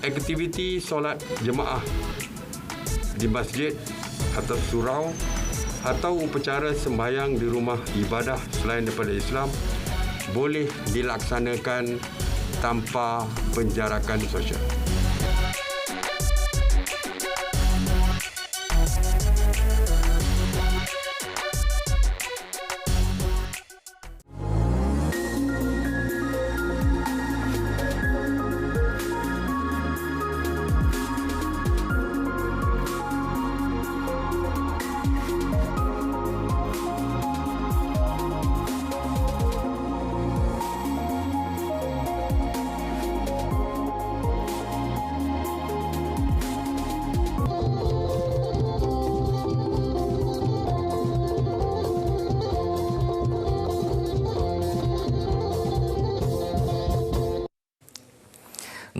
Aktiviti solat jemaah di masjid atau surau atau upacara sembahyang di rumah ibadah selain daripada Islam boleh dilaksanakan tanpa penjarakan sosial.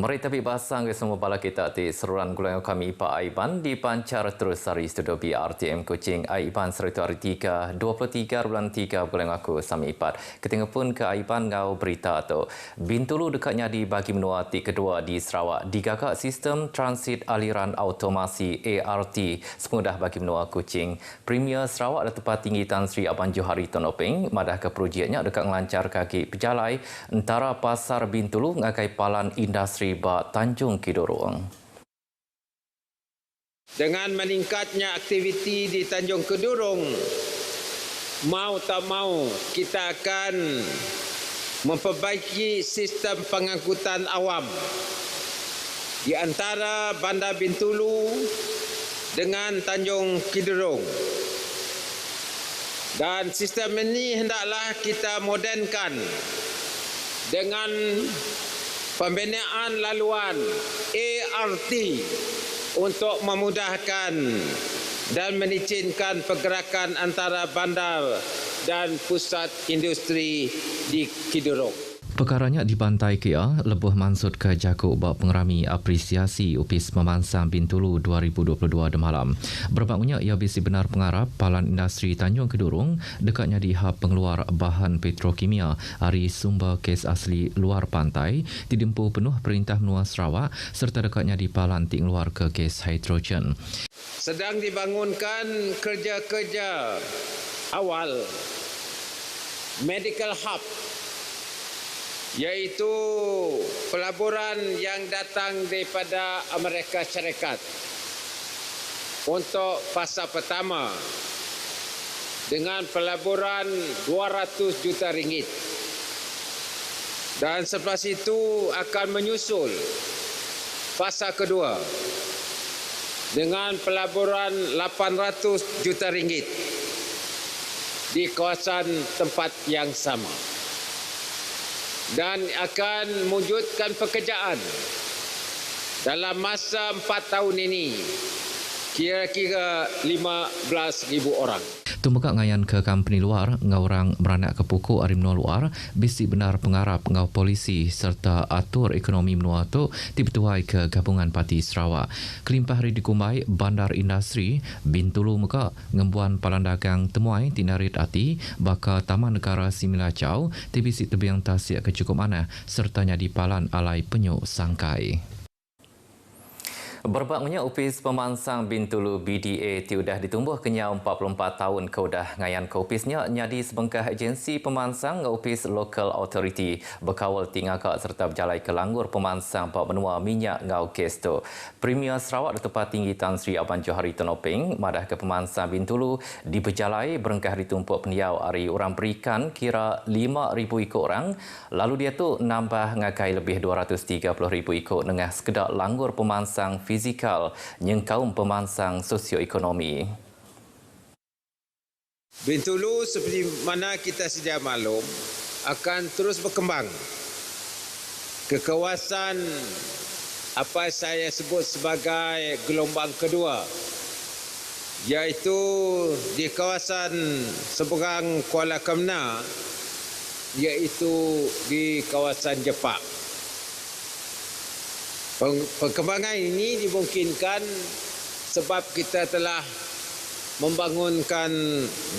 Mari tapi basang ke semua bala kita di seruan golongan kami Pak Aiban di pancar terus dari studio BRTM Kuching Aiban serta hari 3 23 bulan 3 golongan aku sami ipat. Ketinggal pun ke Aiban ngau berita tu. Bintulu dekatnya di bagi menua kedua di Sarawak digagak sistem transit aliran automasi ART semudah bagi menua Kuching. Premier Sarawak dan tempat tinggi Tan Sri Abang Johari Tonopeng madah ke projeknya dekat melancar kaki pejalai antara pasar Bintulu ngakai palan industri ba Tanjung Kidurong. Dengan meningkatnya aktiviti di Tanjung Kidurong, mau tak mau kita akan memperbaiki sistem pengangkutan awam di antara Bandar Bintulu dengan Tanjung Kidurong. Dan sistem ini hendaklah kita modernkan dengan pembinaan laluan ART untuk memudahkan dan melicinkan pergerakan antara bandar dan pusat industri di Kidurong. Perkaranya dibantai Kia, lebuh mansud ke Jakub bak pengerami apresiasi Upis Memansang Bintulu 2022 demalam. Bermaknanya ia bisi benar pengarap palan industri Tanjung Kidurong dekatnya di hab pengeluar bahan petrokimia hari sumber kes asli luar pantai didempuh penuh Perintah Menua Sarawak serta dekatnya di palan ting luar ke kes hidrogen. Sedang dibangunkan kerja-kerja awal medical hub, iaitu pelaburan yang datang daripada Amerika Syarikat untuk fasa pertama dengan pelaburan 200 juta ringgit. Dan selepas itu akan menyusul fasa kedua dengan pelaburan 800 juta ringgit di kawasan tempat yang sama. Dan akan mewujudkan pekerjaan dalam masa 4 tahun ini kira-kira 15,000 orang. Tumbukak ngayan ke company luar, ngaurang beranak ke pokok ari menua luar, bisi benar pengarap ngau polisi serta atur ekonomi menua tu dibetuai ke Gabungan Parti Sarawak. Kelimpah hari dikumbai bandar industri Bintulu muka ngembuan palan dagang temuai tinarit ati baka Taman Negara Similacau tibisi tebiang tasik ke cukup mana sertanya di palan alai penyu sangkai. Berbaknya Upis Pemansang Bintulu BDA tiudah ditumbuh kenyau 44 tahun keudah ngayan ke upisnya nyadi sebengkah agensi pemansang Upis Local Authority berkawal tingakak serta berjalai ke langgur pemansang Pak Benua minyak ngau kes tu. Premier Sarawak dan tempat tinggi Tan Sri Abang Johari Tonopeng madah ke pemansang Bintulu diberjalai berengkah ditumpuk peniau hari orang berikan kira 5,000 ikut orang lalu dia tu nambah ngakai lebih 230,000 ikut dengan sekedar langgur pemansang fizikal yang kaum pemansang sosioekonomi. Bintulu seperti mana kita sedia maklum akan terus berkembang ke kawasan apa saya sebut sebagai gelombang kedua, iaitu di kawasan seberang Kuala Kemna, iaitu di kawasan Jepak. Perkembangan ini dimungkinkan sebab kita telah membangunkan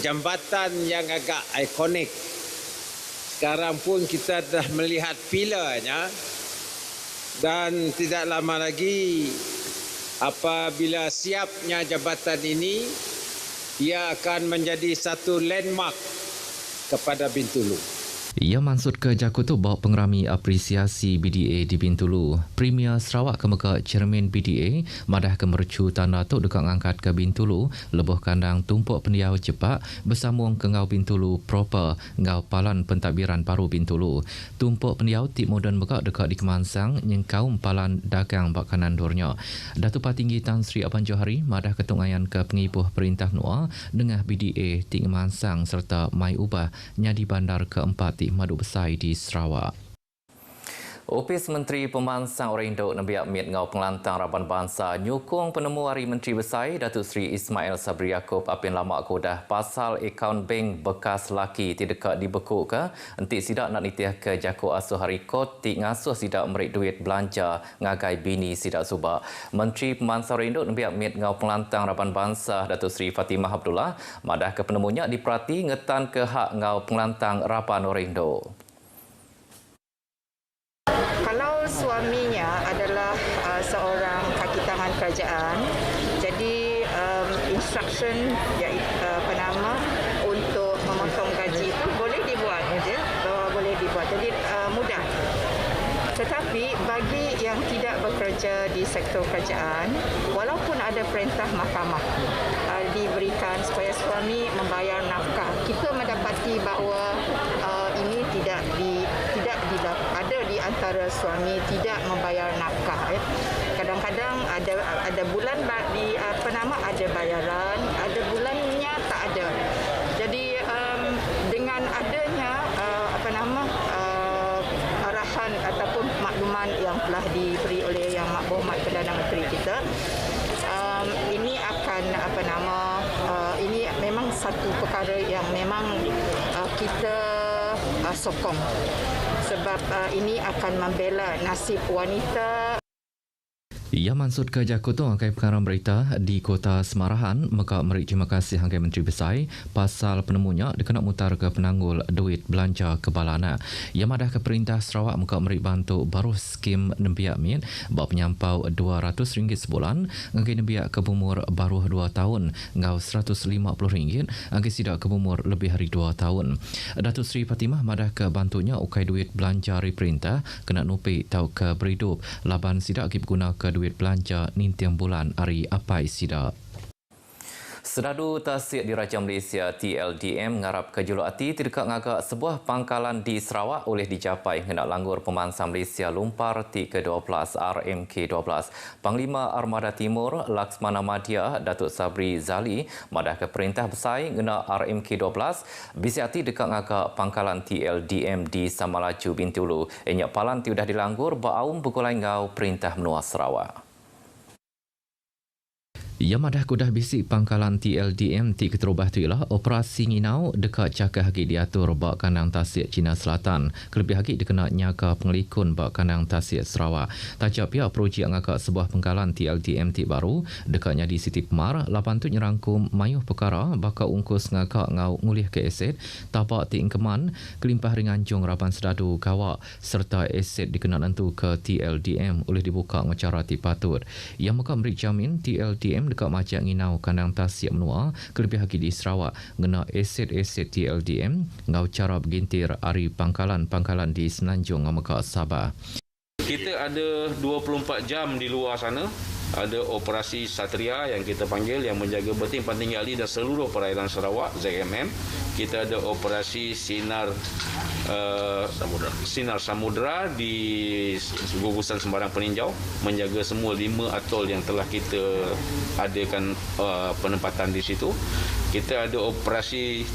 jambatan yang agak ikonik Sekarang pun kita dah melihat pilarnya dan tidak lama lagi apabila siapnya jabatan ini, ia akan menjadi satu landmark kepada Bintulu. Ia Mansud ke Jakutu bawa pengerami apresiasi BDA di Bintulu. Premier Sarawak Kemeka Cermin BDA madah ke mercu tanda tok dekat angkat ke Bintulu lebuh kandang tumpuk pendiau cepat bersambung ke ngau Bintulu proper ngau palan pentadbiran baru Bintulu. Tumpuk pendiau tip moden bekak dekat di Kemansang nyengkau palan dagang bak kanan dornya. Datuk Patinggi Tan Sri Aban Johari madah ketungayan ke pengibuh perintah NUA dengan BDA di Kemansang serta Mai Ubah nyadi bandar keempat di Madu Besai di Sarawak. Opis Menteri Pemansang Orang Induk Nabiak Mit Ngau Pengelantang Raban Bangsa nyukung penemu Hari Menteri Besai Datuk Seri Ismail Sabri Yaakob apin lama kodah pasal akaun bank bekas laki ti dekat dibekuk ke entik sidak nak nitiah ke jaku asuh hari kot ti ngasuh sidak merik duit belanja ngagai bini sidak subak. Menteri Pemansang Orang Induk Nabiak Mit Ngau Pengelantang Raban Bangsa Datuk Seri Fatimah Abdullah madah ke penemunya diperhati ngetan ke hak Ngau Pengelantang Raban Orang Induk. Kalau suaminya adalah seorang kaki tangan kerajaan, jadi instruction untuk memotong gaji itu boleh dibuat saja, boleh dibuat. Jadi mudah. Tetapi bagi yang tidak bekerja di sektor kerajaan, walaupun ada perintah mahkamah diberikan supaya suami membayar nafkah, kita mendapati bahawa ini tidak ada di antara suami tidak membayar nafkah. Kadang-kadang ada bulan ada bayaran, ada bulannya tak ada. Jadi dengan adanya arahan ataupun makluman yang telah diberi oleh Yang Berhormat Perdana Menteri kita, ini akan ini memang satu perkara yang memang kita sokong sebab ini akan membela nasib wanita. Ia Mansud ke Jakutu angkai perkara berita di Kota Semarahan maka merik terima kasih angkai Menteri Besar pasal penemunya dikena mutar ke penanggul duit belanja kebalana. Ia madah ke Perintah Sarawak muka merik bantu baru skim Nembiak Mit bawa penyampau RM200 sebulan angkai Nembiak ke umur baru 2 tahun ngau RM150 angkai sidak ke umur lebih hari 2 tahun. Datuk Seri Fatimah madah ke bantunya ukai duit belanja dari perintah kena nupi tau ke beridup laban sidak kip guna ke duit belanja nintiang bulan hari apai sida. Sedadu Tasik Diraja Malaysia TLDM ngarap ke juluk-ati terdekat ngagak sebuah pangkalan di Sarawak oleh dicapai hendak langgur Pemansang Malaysia Lumpar ke-12 RMK-12. Panglima Armada Timur Laksmana Madya Datuk Sabri Zali madah ke perintah besar ngena RMK-12 bisiati dekat ngagak pangkalan TLDM di Samalaju Bintulu. Enyak palan tiudah dilanggur baaum begulai ngau perintah menua Sarawak. Ia madah kudah bisik pangkalan TLDM ti keterubah tu ialah operasi nginau dekat cakah hagi diatur bak kandang Tasik Cina Selatan. Kelebih hagi dikena nyaka pengelikun bak kandang Tasik Sarawak. Tajak pihak projek ngakak sebuah pangkalan TLDM ti baru dekatnya di Siti Pemar lapan tu nyerangkum mayuh perkara bakal ungkus ngakak ngau ngulih ke aset tapak ti ingkeman kelimpah ringancung rapan sedadu kawak serta aset dikena nentu ke TLDM oleh dibuka ngecara ti patut. Ia muka merik jamin TLDM dekat macam nginau kandang Tasik menua kelebih hagi di Sarawak ngena aset-aset TLDM ngau cara bergintir ari pangkalan-pangkalan di Semenanjung Amaka Sabah. Kita ada 24 jam di luar sana. Ada operasi Satria yang kita panggil yang menjaga beting panting gali dan seluruh perairan Sarawak ZMM. Kita ada operasi Sinar Samudra di gugusan Sembarang Peninjau menjaga semua 5 atol yang telah kita adakan penempatan di situ. Kita ada operasi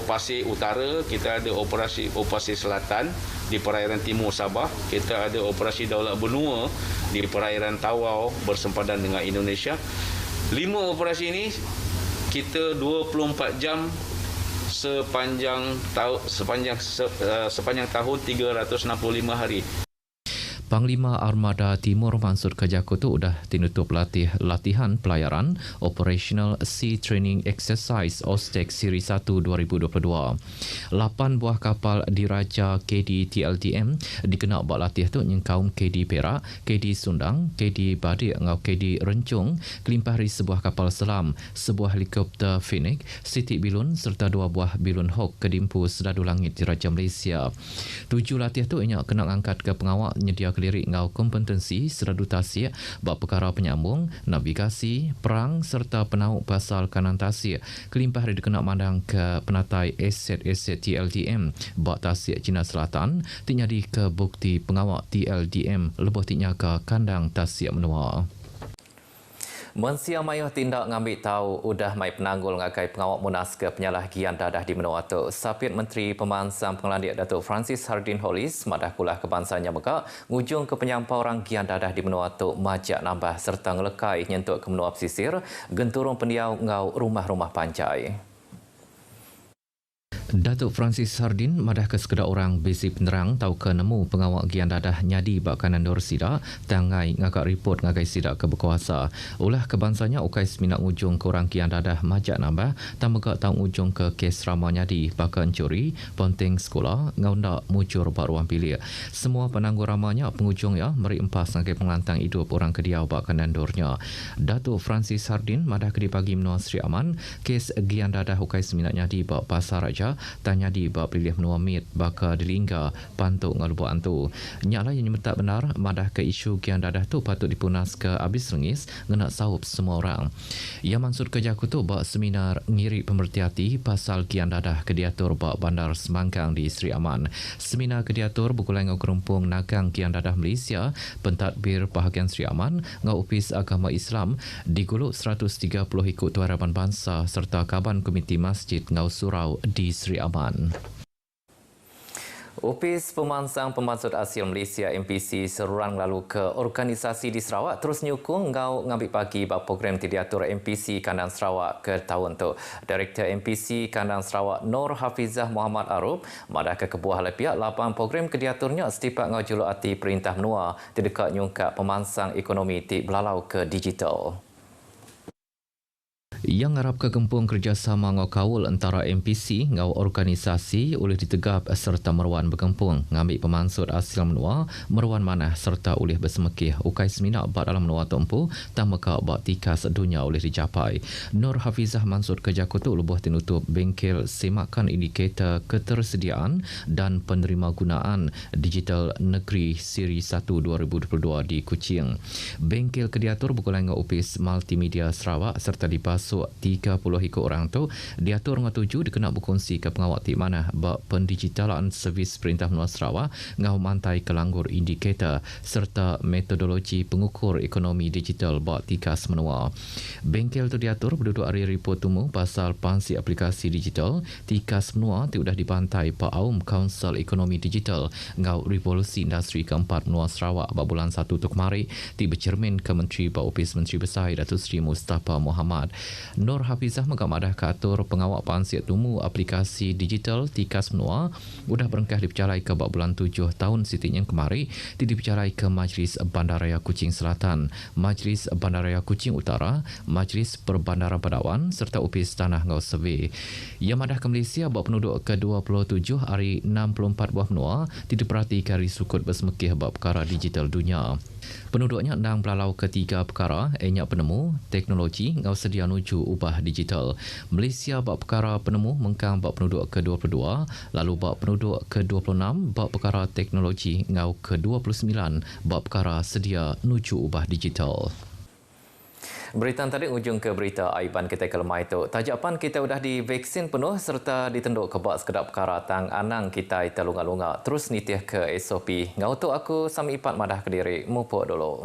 Pasir Utara, kita ada operasi Selatan di perairan timur Sabah, kita ada operasi Daulat Benua di perairan Tawau bersempadan dengan Indonesia. 5 operasi ini kita 24 jam sepanjang tahun 365 hari. Panglima Armada Timur Mansur Kejakutu sudah tinutup latihan pelayaran Operational Sea Training Exercise OSTEC Siri 1 2022. 8 buah kapal diraja KD TLDM dikena buat latih tu nyengkaum KD Perak, KD Sundang, KD Badik ngau KD Rencung, kelimpah dari sebuah kapal selam, sebuah helikopter Phoenix, Siti Bilun serta 2 buah Bilun Hawk kedimpu Sedadu Langit Diraja Malaysia. 7 latih tu ianya kena angkat ke pengawal nyedia kelirik ngau kompetensi seradu tasik bab perkara penyambung, navigasi, perang serta penauk pasal kanan tasik. Kelimpah hari dikena mandang ke penatai aset-aset TLDM bab tasik China Selatan tinyadi ke bukti pengawal TLDM lebuh tinya ke kandang tasik menua. Mensia mayuh tindak ngambil tahu udah mai penanggul ngakai pengawal munas ke penyalahgian dadah di Menua tu. Sapit Menteri Pemansang Pengelandik Datuk Francis Hardin Hollis madah kulah kebangsanya meka ngujung ke penyampau rangkian dadah di Menua tu majak nambah serta ngelekai nyentuk ke menua pesisir genturung pendiau ngau rumah-rumah pancai. Datuk Francis Hardin madah ke sekedar orang besi penerang tahu ke nemu pengawal gian dadah nyadi bak kanan dor sida tangai ngakak report ngagai sida ke berkuasa. Ulah kebangsanya ukai seminat ujung ke orang gian dadah majak nambah tak megak tahu ujung ke kes rama nyadi bakan curi ponteng sekolah ngaundak mucur bak ruang pilih. Semua penangguh ramanya pengujung ya meri empas ngagai pengelantang hidup orang kediau bak kanan dornya. Datuk Francis Hardin madah ke dipagi menua Sri Aman kes gian dadah ukai seminat nyadi bak pasar raja tanya di bab pilih menua mit baka dilingga pantuk ngalubu antu. Nyaklah yang tak benar madah ke isu kian dadah tu patut dipunas ke habis rengis ngena saup semua orang. Ia maksud Kejakutu bak seminar ngiri pemerhati pasal kian dadah ke diatur bak bandar Semangkang di Sri Aman. Seminar ke diatur bukulai ngau kerumpung nagang kian dadah Malaysia pentadbir bahagian Sri Aman ngau upis agama Islam diguluk 130 ikut Tuaraban Bangsa serta Kaban Komiti Masjid ngau surau di Sri Aman. Upis Pemansang Pemansud Asil Malaysia MPC seruran lalu ke organisasi di Sarawak terus nyukung ngau ngambil pagi bab program diatur MPC Kandang Sarawak ke tahun tu. Direktur MPC Kandang Sarawak Nur Hafizah Muhammad Arub madah ke kebuah oleh pihak 8 program kediaturnya setipak ngau juluk hati perintah menua terdekat nyungkak pemansang ekonomi ti belalau ke digital. Yang ngarap ke kempung kerjasama ngau kawul antara MPC ngau organisasi oleh ditegap serta meruan berkempung ngambil pemansud asil menua meruan manah serta oleh bersemekih ukai seminar bak dalam menua tempu tamaka bak tikas dunia oleh dicapai. Nur Hafizah Mansud Kejakutu lebuh tinutup bengkel semakan indikator ketersediaan dan penerima gunaan digital negeri Siri 1 2022 di Kuching. Bengkel kediatur bukulai ngau upis multimedia Sarawak serta dipas 30 ikut orang tu diatur ngau tuju dikena berkongsi ke pengawal ti mana bak pendigitalan servis Perintah Menua Sarawak ngau mantai kelanggur indikator serta metodologi pengukur ekonomi digital bak tikas menua. Bengkel tu diatur berduduk hari report tumu pasal pansi aplikasi digital tikas menua ti sudah dipantai Pak Aum Kaunsil Ekonomi Digital ngau revolusi industri keempat Menua Sarawak bak bulan 1 tu kemari ti bercermin ke Menteri Bak Upis Menteri Besar Datuk Seri Mustafa Muhammad. Nur Hafizah megamadah keatur pengawal pansiat tumu aplikasi digital tikas menua sudah berengkah dipercalai ke bak bulan 7 tahun sitinya kemari dipercalai ke Majlis Bandaraya Kuching Selatan, Majlis Bandaraya Kuching Utara, Majlis Perbandara Padawan serta Upis Tanah Ngau Survey. Ia madah ke Malaysia bak penduduk ke-27 hari 64 buah menua diperhati kari sukut bersemekih bab perkara digital dunia. Penduduknya endang belalau ketiga perkara, enyak penemu, teknologi, ngau sedia nuju ubah digital. Malaysia bab perkara penemu mengkang bab penduduk ke-22, lalu bab penduduk ke-26 bab perkara teknologi, ngau ke-29 bab perkara sedia nuju ubah digital. Berita tadi ujung ke berita aiban kita kelemah itu. Tajapan kita sudah divaksin penuh serta ditenduk ke bak sekedap perkara tang anang kita telunga-lunga terus nitih ke SOP. Ngau tu aku Sami Ipat madah ke diri mupuk dulu.